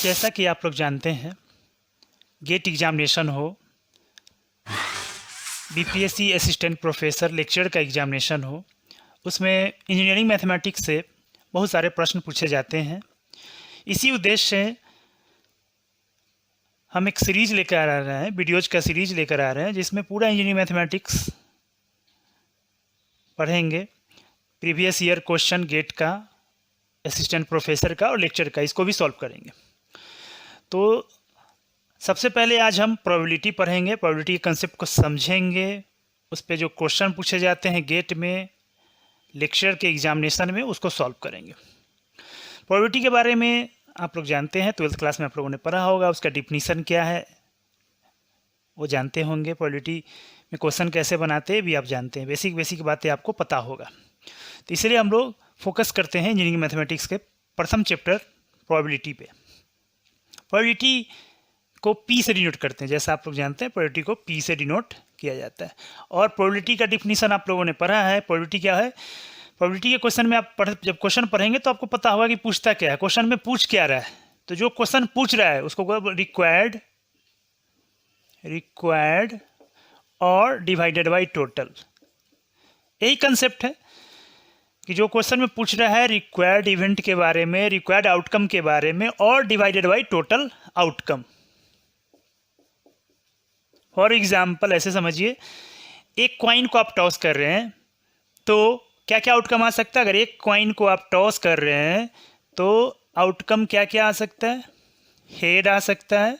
जैसा कि आप लोग जानते हैं, गेट एग्जामिनेशन हो, बीपीएससी असिस्टेंट प्रोफेसर लेक्चर का एग्जामिनेशन हो, उसमें इंजीनियरिंग मैथमेटिक्स से बहुत सारे प्रश्न पूछे जाते हैं। इसी उद्देश्य से हम एक सीरीज़ लेकर आ रहे हैं, वीडियोज़ का सीरीज़ लेकर आ रहे हैं, जिसमें पूरा इंजीनियरिंग मैथमेटिक्स पढ़ेंगे। प्रीवियस ईयर क्वेश्चन गेट का, असिस्टेंट प्रोफेसर का और लेक्चर का, इसको भी सॉल्व करेंगे। तो सबसे पहले आज हम प्रोबेबिलिटी पढ़ेंगे, प्रोबेबिलिटी के कंसेप्ट को समझेंगे, उस पर जो क्वेश्चन पूछे जाते हैं गेट में, लेक्चर के एग्जामिनेशन में, उसको सॉल्व करेंगे। प्रोबेबिलिटी के बारे में आप लोग जानते हैं, 12th क्लास में आप लोगों ने पढ़ा होगा, उसका डिफिनीसन क्या है वो जानते होंगे। प्रोबेबिलिटी में क्वेश्चन कैसे बनाते हैं भी आप जानते हैं, बेसिक बातें आपको पता होगा। तो इसलिए हम लोग फोकस करते हैं इंजीनियरिंग मैथमेटिक्स के प्रथम चैप्टर प्रोबेबिलिटी पे। प्रोबेबिलिटी को पी से डिनोट करते हैं, जैसा आप लोग जानते हैं प्रोबेबिलिटी को पी से डिनोट किया जाता है। और प्रोबेबिलिटी का डिफिनीसन आप लोगों ने पढ़ा है। प्रोबेबिलिटी क्या है? प्रोबेबिलिटी के क्वेश्चन में आप जब क्वेश्चन पढ़ेंगे तो आपको पता होगा कि पूछता क्या है, क्वेश्चन में पूछ क्या रहा है। तो जो क्वेश्चन पूछ रहा है उसको रिक्वायर्ड और डिवाइडेड बाई टोटल। यही कंसेप्ट है कि जो क्वेश्चन में पूछ रहा है रिक्वायर्ड इवेंट के बारे में, रिक्वायर्ड आउटकम के बारे में, और divided by total outcome. For example ऐसे समझिए, एक कॉइन को आप टॉस कर रहे हैं तो क्या क्या आउटकम आ सकता है। अगर एक कॉइन को आप टॉस कर रहे हैं तो आउटकम क्या क्या आ सकता है? हेड आ सकता है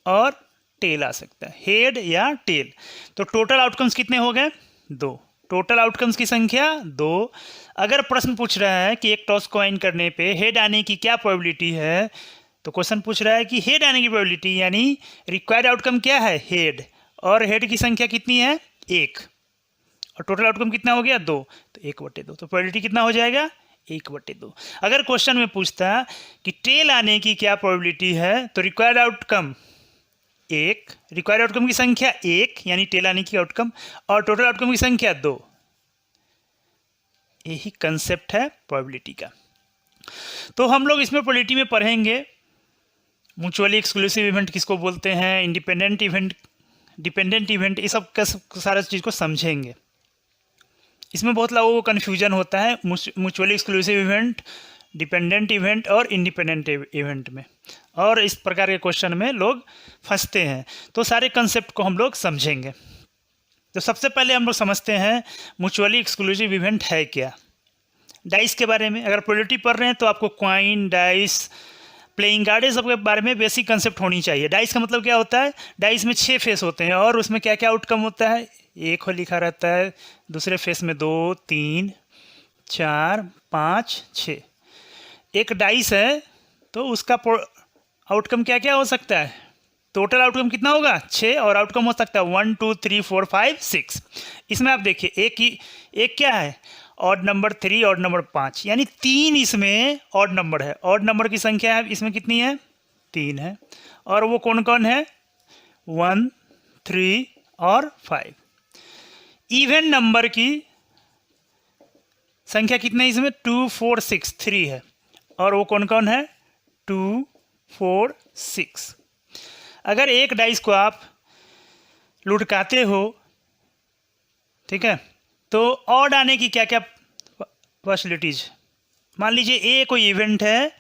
और टेल आ सकता है, हेड या टेल। तो टोटल आउटकम्स कितने हो गए? 2। टोटल आउटकम्स की संख्या 2। अगर प्रश्न पूछ रहा है कि एक टॉस कॉइन करने पे हेड आने की क्या प्रोबेबिलिटी है, तो क्वेश्चन पूछ रहा है कि हेड आने की प्रोबेबिलिटी, यानी रिक्वायर्ड आउटकम क्या है? हेड। और हेड की संख्या कितनी है? 1। और टोटल आउटकम कितना हो गया? 2। तो 1/2। तो प्रोबेबिलिटी कितना हो जाएगा? 1/2। अगर क्वेश्चन में पूछता कि टेल आने की क्या प्रोबेबिलिटी है, तो रिक्वायर्ड आउटकम 1, रिक्वायर्ड आउटकम की संख्या 1 यानी टेल आने की आउटकम, और टोटल आउटकम की संख्या 2। यही कंसेप्ट है प्रोबेबिलिटी का। तो हम लोग इसमें प्रोबेबिलिटी में पढ़ेंगे म्यूचुअली एक्सक्लूसिव इवेंट किसको बोलते हैं, इंडिपेंडेंट इवेंट, डिपेंडेंट इवेंट, ये सब का सारा चीज़ को समझेंगे। इसमें बहुत लोगों को कन्फ्यूजन होता है mutually exclusive event, dependent event और इंडिपेंडेंट इवेंट में, और इस प्रकार के क्वेश्चन में लोग फंसते हैं। तो सारे कंसेप्ट को हम लोग समझेंगे। तो सबसे पहले हम लोग समझते हैं म्यूचुअली एक्सक्लूसिव इवेंट है क्या। डाइस के बारे में अगर प्रोबेबिलिटी पढ़ रहे हैं तो आपको क्वाइन, डाइस, प्लेइंग कार्ड, सब के बारे में बेसिक कंसेप्ट होनी चाहिए। डाइस का मतलब क्या होता है? डाइस में 6 फेस होते हैं और उसमें क्या क्या आउटकम होता है? 1 हो लिखा रहता है, दूसरे फेस में 2, 3, 4, 5, 6। एक डाइस है तो उसका आउटकम क्या क्या हो सकता है? टोटल आउटकम कितना होगा? 6, और आउटकम हो सकता है 1, 2, 3, 4, 5, 6। इसमें आप देखिए एक क्या है? ऑड नंबर 3, ऑड नंबर 5, यानी 3 इसमें ऑड नंबर है। ऑड नंबर की संख्या इसमें कितनी है? 3 है। और वो कौन कौन है? 1, 3 और 5। इवन नंबर की संख्या कितने इसमें? 2, 4, 6, 3 है। और वो कौन कौन है? 2, 4, 6। अगर एक डाइस को आप लुढ़काते हो, ठीक है, तो ऑड आने की क्या क्या पॉसिबिलिटीज? मान लीजिए ए कोई इवेंट है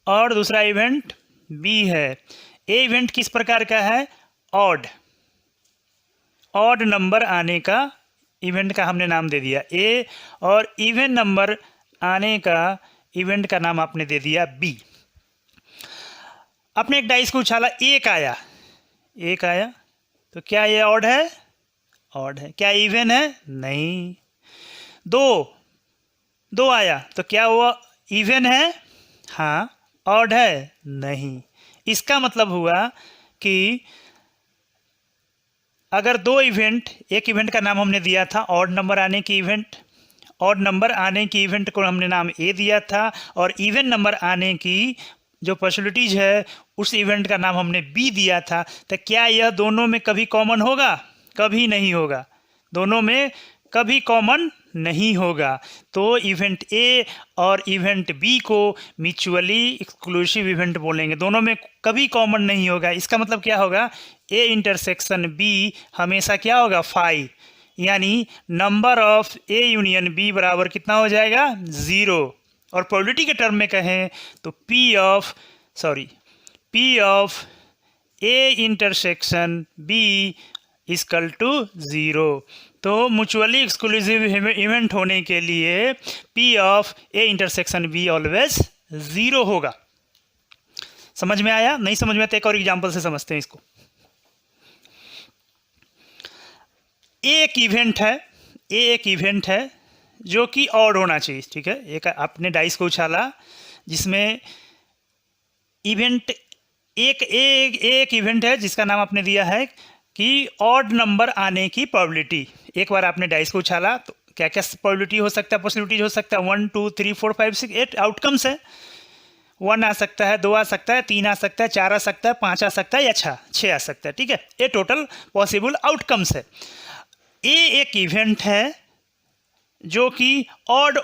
और दूसरा इवेंट बी है। ए इवेंट किस प्रकार का है? ऑड नंबर आने का इवेंट का हमने नाम दे दिया ए, और इवन नंबर आने का इवेंट का नाम आपने दे दिया बी। आपने एक डाइस को उछाला, 1 आया, तो क्या ये ऑड है? ऑड है। क्या इवन है? नहीं। 2 आया, तो क्या वो इवन है? हाँ। ऑड है? नहीं। इसका मतलब हुआ कि अगर 2 इवेंट, एक इवेंट का नाम हमने दिया था ऑड नंबर आने की इवेंट, ऑड नंबर आने की इवेंट को हमने नाम ए दिया था, और इवन नंबर आने की जो पॉसिबिलिटीज है उस इवेंट का नाम हमने बी दिया था। तो क्या यह दोनों में कभी कॉमन होगा? कभी नहीं होगा। दोनों में कभी कॉमन नहीं होगा। तो इवेंट ए और इवेंट बी को म्यूचुअली एक्सक्लूसिव इवेंट बोलेंगे, दोनों में कभी कॉमन नहीं होगा। इसका मतलब क्या होगा, ए इंटरसेक्शन बी हमेशा क्या होगा, 5, यानी number of A union B बराबर कितना हो जाएगा, 0। और प्रोबेबिलिटी के टर्म में कहें तो P of A intersection B equal to 0। तो म्यूचुअली एक्सक्लूसिव इवेंट होने के लिए P of A intersection B always 0 होगा। समझ में आया? नहीं समझ में तो एक और एग्जांपल से समझते हैं इसको। एक इवेंट है जो कि ऑड होना चाहिए, ठीक है। एक आपने डाइस को उछाला जिसमें इवेंट एक इवेंट है जिसका नाम आपने दिया है कि ऑड नंबर आने की प्रोबेबिलिटी। एक बार आपने डाइस को उछाला तो क्या क्या प्रोबेबिलिटी हो सकता है, पॉसिबिलिटीज हो सकता है, 1 2 3 4 5 6 8 आउटकम्स है। 1 आ सकता है, 2 आ सकता है, 3 आ सकता है, 4 आ सकता है, 5 आ सकता है या 6 आ सकता है, ठीक है। ये टोटल पॉसिबल आउटकम्स है। ये एक इवेंट है जो कि ऑड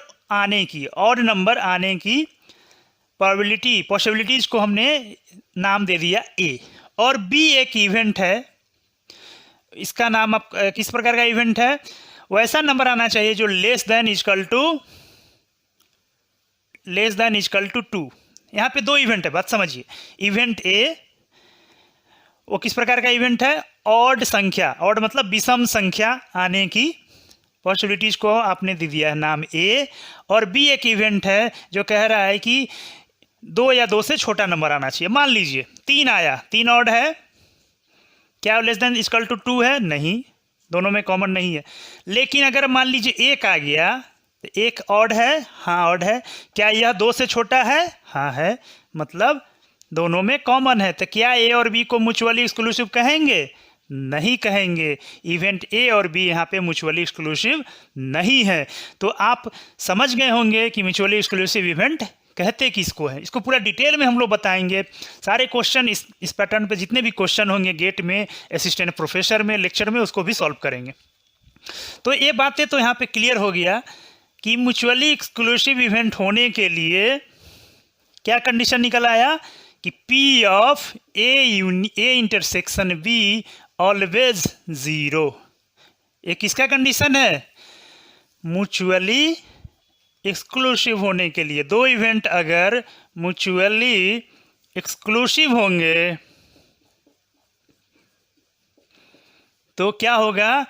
नंबर आने की पॉसिबिलिटीज को हमने नाम दे दिया ए। और बी एक इवेंट है, इसका नाम आप किस प्रकार का इवेंट है, वैसा नंबर आना चाहिए जो लेस देन इक्वल टू 2। यहाँ पे 2 इवेंट है, बात समझिए। इवेंट ए वो किस प्रकार का इवेंट है, ऑड मतलब विषम संख्या आने की पॉसिबिलिटीज को आपने दे दिया है नाम ए। और बी एक इवेंट है जो कह रहा है कि 2 या 2 से छोटा नंबर आना चाहिए। मान लीजिए 3 आया, 3 ऑड है, क्या लेस देन इक्वल टू 2 है? नहीं, दोनों में कॉमन नहीं है। लेकिन अगर मान लीजिए 1 आ गया तो 1 ऑड है, हाँ ऑड है, क्या यह 2 से छोटा है? हाँ है, मतलब दोनों में कॉमन है। तो क्या ए और बी को म्यूचुअली एक्सक्लूसिव कहेंगे? नहीं कहेंगे। इवेंट ए और बी यहाँ पे म्यूचुअली एक्सक्लूसिव नहीं है। तो आप समझ गए होंगे कि म्यूचुअली एक्सक्लूसिव इवेंट कहते किसको है। इसको पूरा डिटेल में हम लोग बताएंगे। सारे क्वेश्चन इस पैटर्न पे जितने भी क्वेश्चन होंगे गेट में, असिस्टेंट प्रोफेसर में, लेक्चर में, उसको भी सॉल्व करेंगे। तो ये बातें तो यहाँ पे क्लियर हो गया कि म्यूचुअली एक्सक्लूसिव इवेंट होने के लिए क्या कंडीशन निकल आया कि P of A intersection B always 0। ये किसका कंडीशन है? म्यूचुअली एक्सक्लूसिव होने के लिए 2 इवेंट अगर म्यूचुअली एक्सक्लूसिव होंगे तो क्या होगा,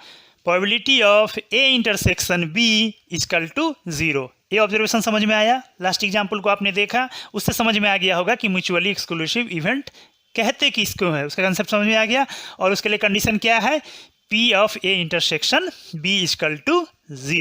probability of A intersection B equal to 0। ये ऑब्जर्वेशन समझ में आया? लास्ट एग्जाम्पल को आपने देखा, उससे समझ में आ गया होगा कि म्यूचुअली एक्सक्लूसिव इवेंट कहते किसको है, उसका कंसेप्ट समझ में आ गया। और उसके लिए कंडीशन क्या है, P of A intersection B equal to 0।